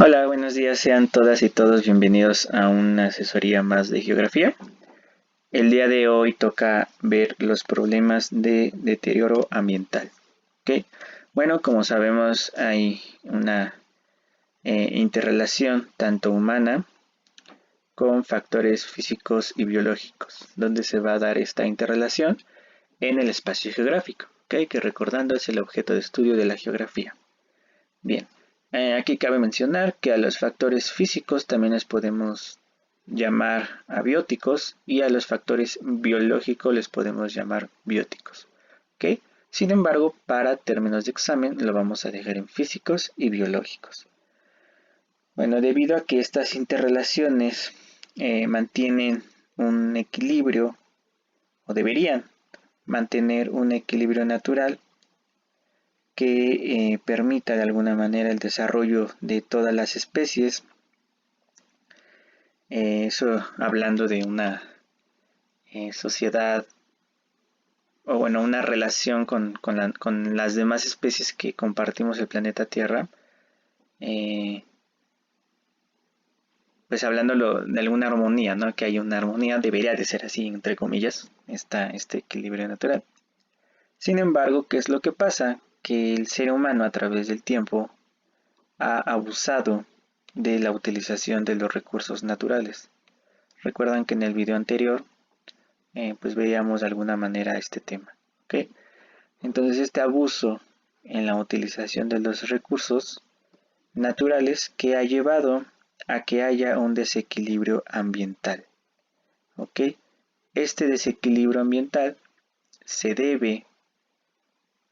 Hola, buenos días, sean todas y todos bienvenidos a una asesoría más de geografía. El día de hoy toca ver los problemas de deterioro ambiental. ¿Ok? Bueno, como sabemos hay una interrelación tanto humana con factores físicos y biológicos, donde se va a dar esta interrelación en el espacio geográfico, ¿ok? Que recordando es el objeto de estudio de la geografía. Bien, aquí cabe mencionar que a los factores físicos también les podemos llamar abióticos y a los factores biológicos les podemos llamar bióticos. ¿Ok? Sin embargo, para términos de examen lo vamos a dejar en físicos y biológicos. Bueno, debido a que estas interrelaciones mantienen un equilibrio, o deberían mantener un equilibrio natural, que permita de alguna manera el desarrollo de todas las especies. Eso hablando de una sociedad o bueno, una relación con las demás especies que compartimos el planeta Tierra. Pues hablándolo de alguna armonía, ¿no? Que hay una armonía, debería de ser así, entre comillas, este equilibrio natural. Sin embargo, ¿qué es lo que pasa? Que el ser humano a través del tiempo ha abusado de la utilización de los recursos naturales. Recuerdan que en el video anterior pues veíamos de alguna manera este tema, ¿ok? Entonces este abuso en la utilización de los recursos naturales que ha llevado a que haya un desequilibrio ambiental, ¿ok? Este desequilibrio ambiental se debe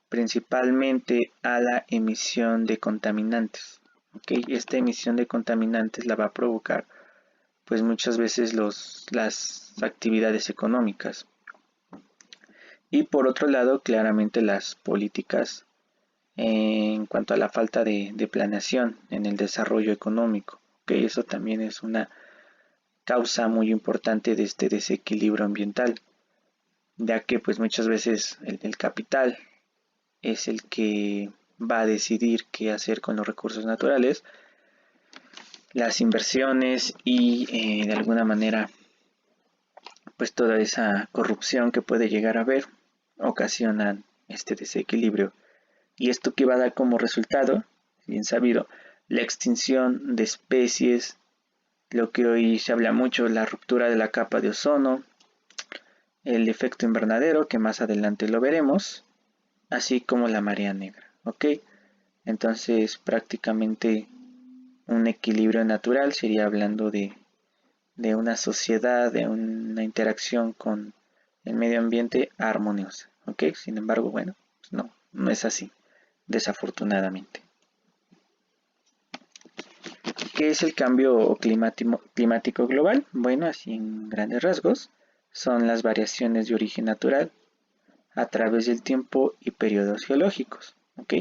principalmente a la emisión de contaminantes, ¿ok? Esta emisión de contaminantes la va a provocar pues muchas veces las actividades económicas. Y por otro lado, claramente las políticas en cuanto a la falta de planeación en el desarrollo económico, que eso también es una causa muy importante de este desequilibrio ambiental, ya que pues muchas veces el capital es el que va a decidir qué hacer con los recursos naturales, las inversiones y de alguna manera pues toda esa corrupción que puede llegar a haber ocasionan este desequilibrio. Y esto que va a dar como resultado, bien sabido, la extinción de especies, lo que hoy se habla mucho, la ruptura de la capa de ozono, el efecto invernadero, que más adelante lo veremos, así como la marea negra, ¿ok? Entonces prácticamente un equilibrio natural sería hablando de una sociedad, de una interacción con el medio ambiente armoniosa, ¿ok? Sin embargo, bueno, pues no es así, desafortunadamente. ¿Qué es el cambio climático global? Bueno, así en grandes rasgos, son las variaciones de origen natural a través del tiempo y periodos geológicos, ¿ok?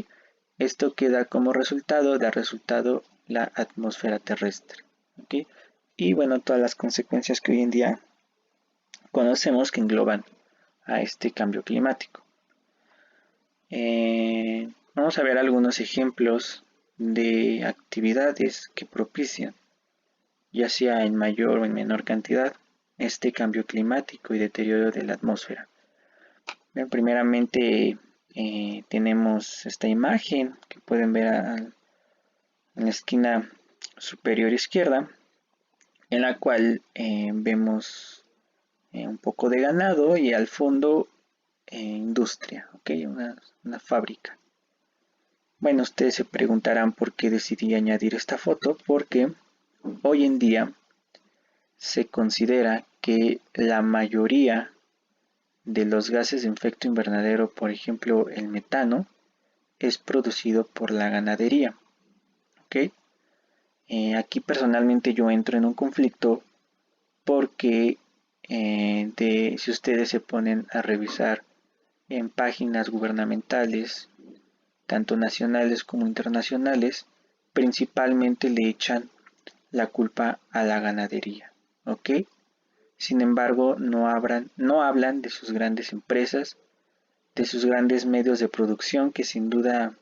Esto que da como resultado, da resultado la atmósfera terrestre, ¿ok? Y bueno, todas las consecuencias que hoy en día conocemos que engloban a este cambio climático. Vamos a ver algunos ejemplos de actividades que propician, ya sea en mayor o en menor cantidad, este cambio climático y deterioro de la atmósfera. Bien, primeramente tenemos esta imagen que pueden ver en la esquina superior izquierda, en la cual vemos un poco de ganado y al fondo industria, ¿okay? Una fábrica. Bueno, ustedes se preguntarán por qué decidí añadir esta foto, porque hoy en día se considera que la mayoría de los gases de efecto invernadero, por ejemplo el metano, es producido por la ganadería, ¿ok? Aquí personalmente yo entro en un conflicto porque si ustedes se ponen a revisar en páginas gubernamentales, tanto nacionales como internacionales, principalmente le echan la culpa a la ganadería, ¿ok? Sin embargo, no hablan de sus grandes empresas, de sus grandes medios de producción que sin duda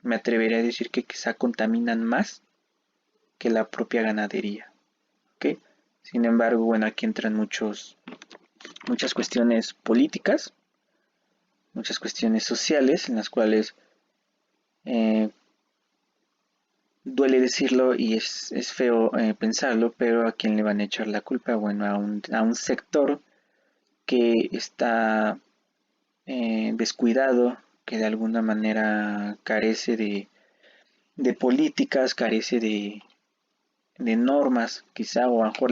me atrevería a decir que quizá contaminan más que la propia ganadería. ¿Okay? Sin embargo, bueno, aquí entran muchas cuestiones políticas, muchas cuestiones sociales en las cuales eh, duele decirlo y es feo pensarlo, pero ¿a quién le van a echar la culpa? Bueno, a un sector que está descuidado, que de alguna manera carece de políticas, carece de normas, quizá, o a lo mejor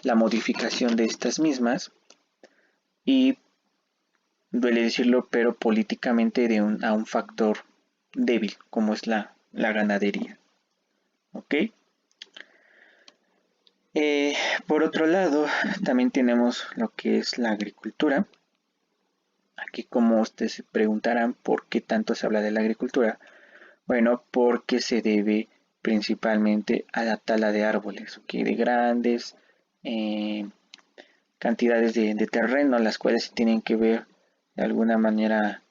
la modificación de estas mismas, y duele decirlo, pero políticamente a un factor débil, como es la ganadería. ¿Ok? Eh, por otro lado, también tenemos lo que es la agricultura. Aquí, como ustedes se preguntarán, ¿por qué tanto se habla de la agricultura? Bueno, porque se debe principalmente a la tala de árboles, ¿okay? De grandes cantidades de terreno, las cuales se tienen que ver de alguna manera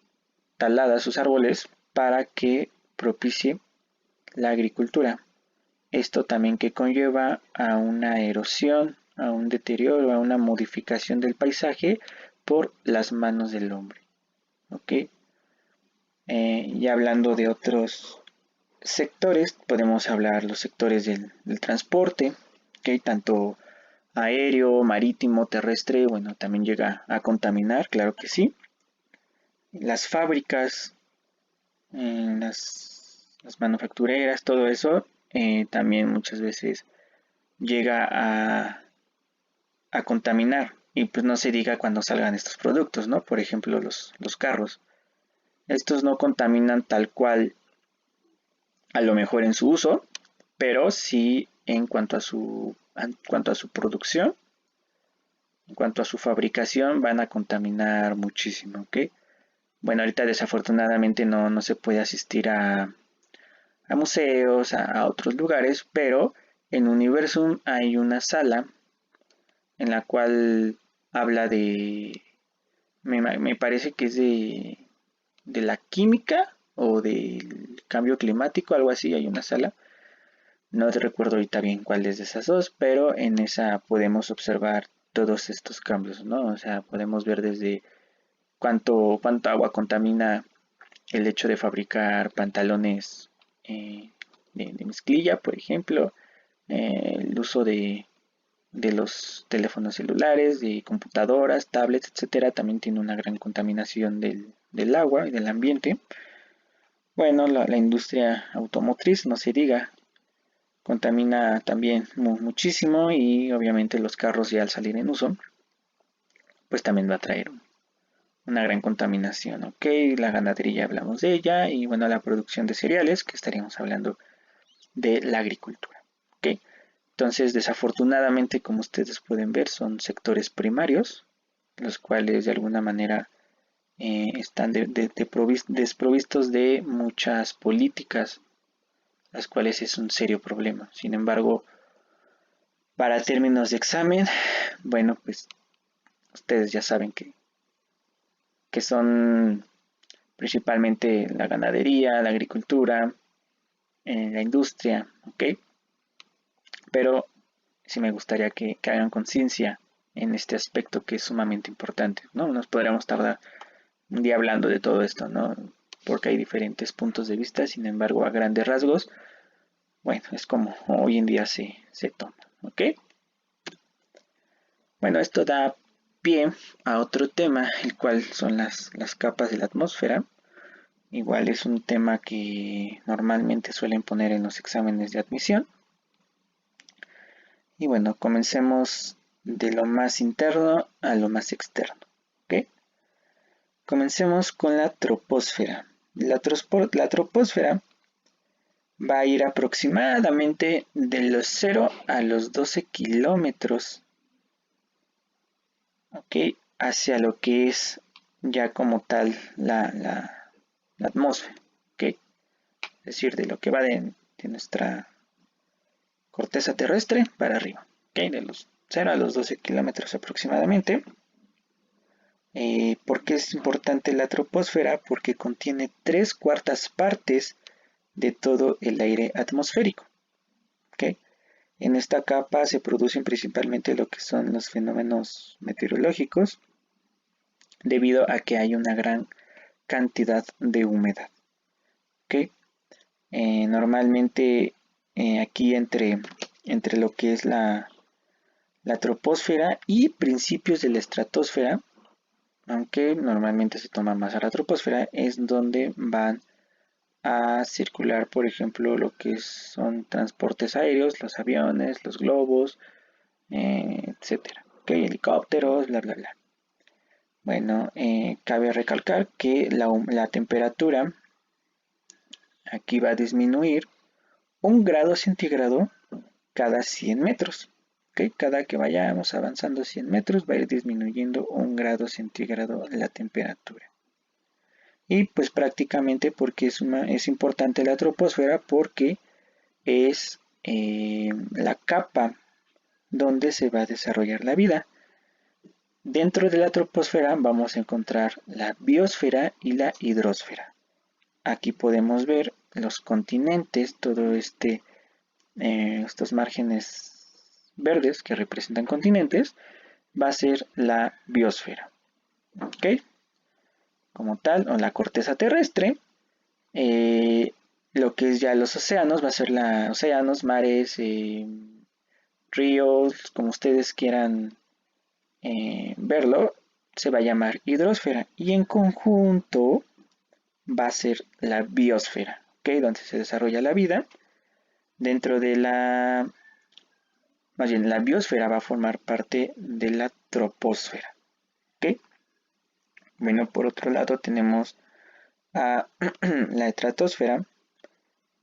taladas sus árboles para que propicie la agricultura. Esto también que conlleva a una erosión, a un deterioro, a una modificación del paisaje por las manos del hombre. ¿Ok? Ya hablando de otros sectores, podemos hablar los sectores del transporte, ¿okay? Tanto aéreo, marítimo, terrestre, bueno, también llega a contaminar, claro que sí. Las fábricas, las manufactureras, todo eso, también muchas veces llega a contaminar. Y pues no se diga cuando salgan estos productos, ¿no? Por ejemplo, los carros. Estos no contaminan tal cual a lo mejor en su uso, pero sí en cuanto a su producción, en cuanto a su fabricación, van a contaminar muchísimo, ¿ok? Bueno, ahorita desafortunadamente no se puede asistir a museos, a otros lugares, pero en Universum hay una sala en la cual habla me parece que es de la química o del cambio climático, algo así, hay una sala. No te recuerdo ahorita bien cuál es de esas dos, pero en esa podemos observar todos estos cambios, ¿no? O sea, podemos ver desde cuánto agua contamina el hecho de fabricar pantalones de mezclilla, por ejemplo, el uso de los teléfonos celulares, de computadoras, tablets, etcétera, también tiene una gran contaminación del agua y del ambiente. Bueno, la industria automotriz, no se diga, contamina también muchísimo y obviamente los carros ya al salir en uso, pues también va a traer una gran contaminación, ¿ok? La ganadería hablamos de ella y bueno, la producción de cereales, que estaríamos hablando de la agricultura, ¿ok? Entonces, desafortunadamente, como ustedes pueden ver, son sectores primarios, los cuales de alguna manera están desprovistos de muchas políticas, las cuales es un serio problema. Sin embargo, para términos de examen, bueno, pues ustedes ya saben que son principalmente la ganadería, la agricultura, la industria, ¿ok? Pero sí me gustaría que hagan conciencia en este aspecto que es sumamente importante, ¿no? Nos podríamos tardar un día hablando de todo esto, ¿no? Porque hay diferentes puntos de vista, sin embargo, a grandes rasgos, bueno, es como hoy en día se toma, ¿ok? Bueno, esto da pie a otro tema, el cual son las capas de la atmósfera. Igual es un tema que normalmente suelen poner en los exámenes de admisión. Y bueno, comencemos de lo más interno a lo más externo. ¿Ok? Comencemos con la troposfera. La troposfera va a ir aproximadamente de los 0 a los 12 kilómetros, ¿ok? Hacia lo que es ya como tal la atmósfera, ¿ok? Es decir, de lo que va de nuestra corteza terrestre para arriba, ¿ok? De los 0 a los 12 kilómetros aproximadamente. ¿Por qué es importante la troposfera? Porque contiene 3/4 partes de todo el aire atmosférico, ¿ok? En esta capa se producen principalmente lo que son los fenómenos meteorológicos, debido a que hay una gran cantidad de humedad. ¿Okay? Normalmente aquí entre lo que es la troposfera y principios de la estratosfera, aunque normalmente se toma más a la troposfera, es donde van a circular, por ejemplo, lo que son transportes aéreos, los aviones, los globos, etcétera. Okay, helicópteros, bla, bla, bla. Bueno, cabe recalcar que la temperatura aquí va a disminuir 1 grado centígrado cada 100 metros. ¿Okay? Cada que vayamos avanzando 100 metros va a ir disminuyendo 1 grado centígrado la temperatura. Y pues prácticamente porque es importante la troposfera, porque es la capa donde se va a desarrollar la vida. Dentro de la troposfera vamos a encontrar la biosfera y la hidrosfera. Aquí podemos ver los continentes, todo estos márgenes verdes que representan continentes, va a ser la biosfera. ¿Ok? Como tal, o la corteza terrestre, lo que es ya los océanos, va a ser océanos, mares, ríos, como ustedes quieran verlo, se va a llamar hidrosfera. Y en conjunto va a ser la biosfera, ¿okay? Donde se desarrolla la vida. Dentro de más bien la biosfera va a formar parte de la troposfera, ¿okay? Bueno, por otro lado tenemos a la estratosfera.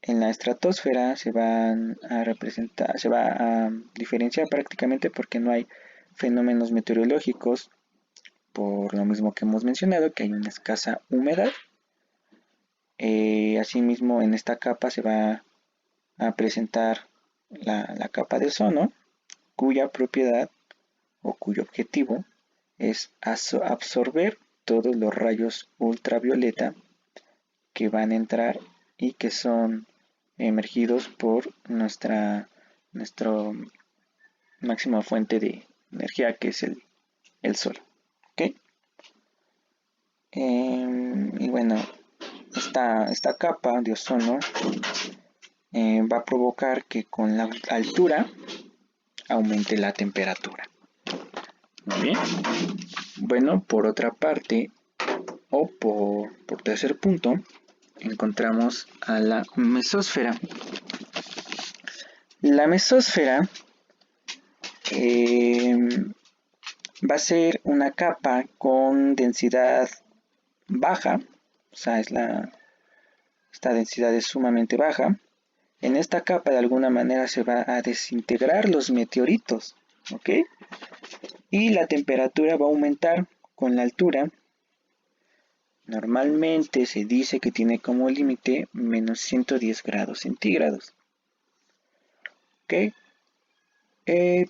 En la estratosfera se van a representar, se va a diferenciar prácticamente porque no hay fenómenos meteorológicos, por lo mismo que hemos mencionado, que hay una escasa humedad. Asimismo, en esta capa se va a presentar la capa de ozono, cuya propiedad o cuyo objetivo es absorber todos los rayos ultravioleta que van a entrar y que son emergidos por nuestra máxima fuente de energía, que es el sol. ¿Okay? Y bueno, esta capa de ozono va a provocar que con la altura aumente la temperatura. Muy bien. Bueno, por otra parte, o por tercer punto, encontramos a la mesósfera. La mesósfera va a ser una capa con densidad baja, o sea, esta densidad es sumamente baja. En esta capa de alguna manera se va a desintegrar los meteoritos, ¿ok? Y la temperatura va a aumentar con la altura. Normalmente se dice que tiene como límite menos 110 grados centígrados. ¿Ok?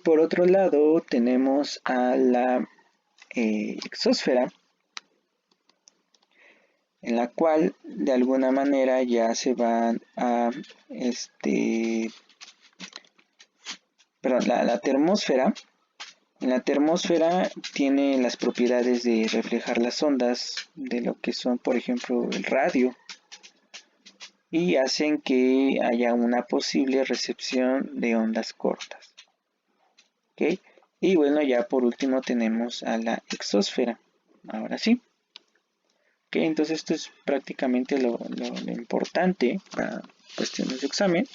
Por otro lado tenemos a la exósfera, en la cual de alguna manera ya se van a la termósfera. En la termósfera tiene las propiedades de reflejar las ondas de lo que son, por ejemplo, el radio, y hacen que haya una posible recepción de ondas cortas. ¿Okay? Y bueno, ya por último tenemos a la exósfera. Ahora sí. ¿Okay? Entonces esto es prácticamente lo importante para cuestiones de examen.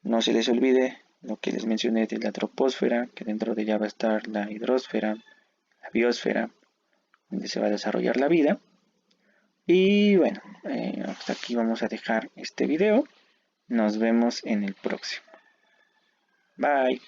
No se les olvide lo que les mencioné de la troposfera, que dentro de ella va a estar la hidrosfera, la biosfera, donde se va a desarrollar la vida. Y bueno, hasta aquí vamos a dejar este video. Nos vemos en el próximo. Bye.